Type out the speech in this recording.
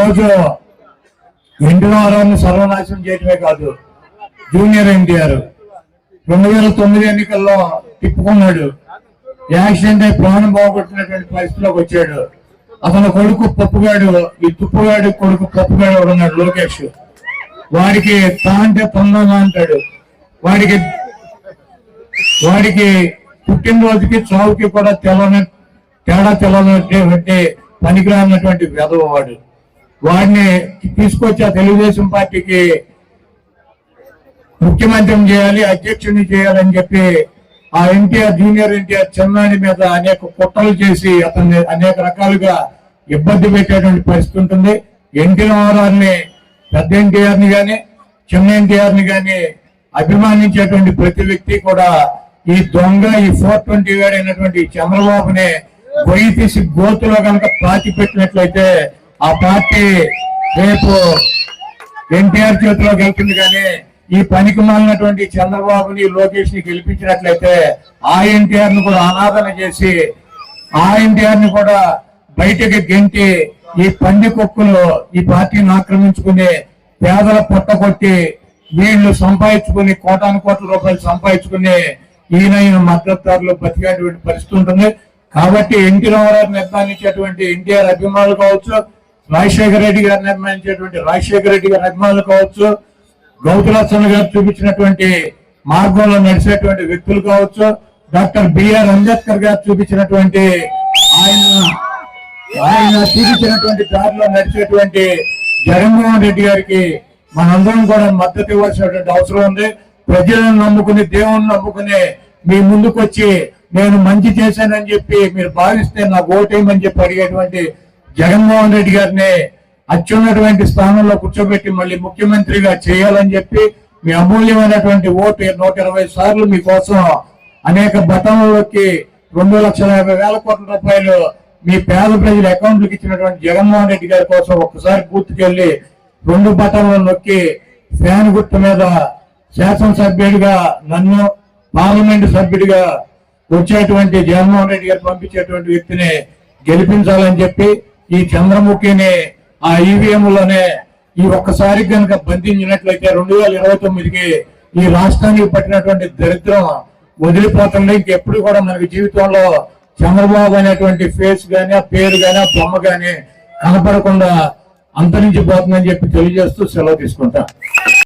రోజు ఎన్టీఆర్ని సర్వనాశనం చేయటమే కాదు, జూనియర్ ఎన్టీఆర్ 2009 ఎన్నికల్లో తిప్పుకున్నాడు. యాక్సిడెంట్ అయి ప్రాణం బాగుపడుతున్నటువంటి పరిస్థితిలోకి వచ్చాడు. అతను కొడుకు పప్పుగాడు, ఈ తుప్పుగాడి కొడుకు పప్పుగాడు ఉన్నాడు లోకేష్. వాడికి తా అంటే తొందరగా అంటాడు. వాడికి పుట్టినరోజుకి చావుకి కూడా తేడా తెలవనటువంటి పనికిరానటువంటి వెధవవాడు. వాడిని తీసుకొచ్చి ఆ తెలుగుదేశం పార్టీకి ముఖ్యమంత్రిని చేయాలి, అధ్యక్షుడిని చేయాలని చెప్పి ఆ ఎన్టీఆర్ జూనియర్ ఎన్టీఆర్ చిన్నాని మీద అనేక కుట్రలు చేసి అతన్ని అనేక రకాలుగా ఇబ్బంది పెట్టేటువంటి పరిస్థితి ఉంటుంది. ఎన్టీఆర్ని పెద్ద ఎన్టీఆర్ ని గాని చిన్న ఎన్టీఆర్ ని గాని అభిమానించేటువంటి ప్రతి వ్యక్తి కూడా ఈ దొంగ, ఈ 420 గారు అయినటువంటి చంద్రబాబుని గొయ్యి తీసి గోతులో కనుక పాతి పెట్టినట్లయితే ఆ పార్టీ రేపు ఎన్టీఆర్ చేతిలో గెలుతుంది. కానీ ఈ పనికి మాలినటువంటి చంద్రబాబుని లోకేష్ ని గెలిపించినట్లయితే ఆ ఎన్టీఆర్ ని కూడా అనాదరణ చేసి ఆ ఎన్టీఆర్ ని కూడా బయటకి గెంటి ఈ పంది కుక్కలు ఈ పార్టీని ఆక్రమించుకుని పేదల పొట్టగొట్టి వీళ్ళు సంపాదించుకుని కోటాను కోట్ల రూపాయలు సంపాదించుకుని ఈయన మద్దతుదారులు బతికేటువంటి పరిస్థితి ఉంటుంది. కాబట్టి ఎన్టీ రామారావు నిర్మాణించేటువంటి ఎన్టీఆర్ అభిమానులు కావచ్చు, రాజశేఖర రెడ్డి గారు నిర్మాణించేటువంటి రాజశేఖర రెడ్డి గారి అభిమానులు కావచ్చు, గౌతులచ్చన్న గారు చూపించినటువంటి మార్గంలో నడిచేటువంటి వ్యక్తులు కావచ్చు, డాక్టర్ బిఆర్ అంబేద్కర్ గారు చూపించినటువంటి ఆయన చూపించినటువంటి దారిలో నడిచేటువంటి జగన్మోహన్ రెడ్డి గారికి మనందరం కూడా మద్దతు ఇవ్వాల్సినటువంటి అవసరం ఉంది. ప్రజలను నమ్ముకుని, దేవుని నమ్ముకుని మీ ముందుకు వచ్చి నేను మంచి చేశానని చెప్పి మీరు భావిస్తే నాకు ఓటేయమని చెప్పి అడిగేటువంటి జగన్మోహన్ రెడ్డి గారిని అత్యున్నటువంటి స్థానంలో కూర్చోబెట్టి మళ్ళీ ముఖ్యమంత్రిగా చేయాలని చెప్పి మీ అమూల్యమైనటువంటి ఓటు 120 సార్లు మీకోసం అనేక బటన్లలోకి 2,50,000 కోట్ల రూపాయలు మీ పేద ప్రజల అకౌంట్లకు ఇచ్చినటువంటి జగన్మోహన్ రెడ్డి గారి కోసం ఒక్కసారి బూత్కెళ్ళి 2 బటన్లు నొక్కి ఫ్యాన్ గుర్తు మీద శాసనసభ్యుడిగా నన్ను, పార్లమెంటు సభ్యుడిగా వచ్చేటువంటి జగన్మోహన్ రెడ్డి గారు పంపించేటువంటి వ్యక్తిని గెలిపించాలని చెప్పి ఈ చంద్రముఖిని ఆ ఈవీఎంలోనే ఈ ఒక్కసారి కనుక బంధించినట్లయితే 2029కి ఈ రాష్ట్రానికి పట్టినటువంటి దరిద్రం వదిలిపోతుంది. ఇంకెప్పుడు కూడా మనకి జీవితంలో చంద్రబాబు అనేటువంటి ఫేస్ గానీ, ఆ పేరు గానీ, ఆ బొమ్మ గానీ కనపడకుండా అంతరించిపోతుందని చెప్పి తెలియజేస్తూ సెలవు తీసుకుంటా.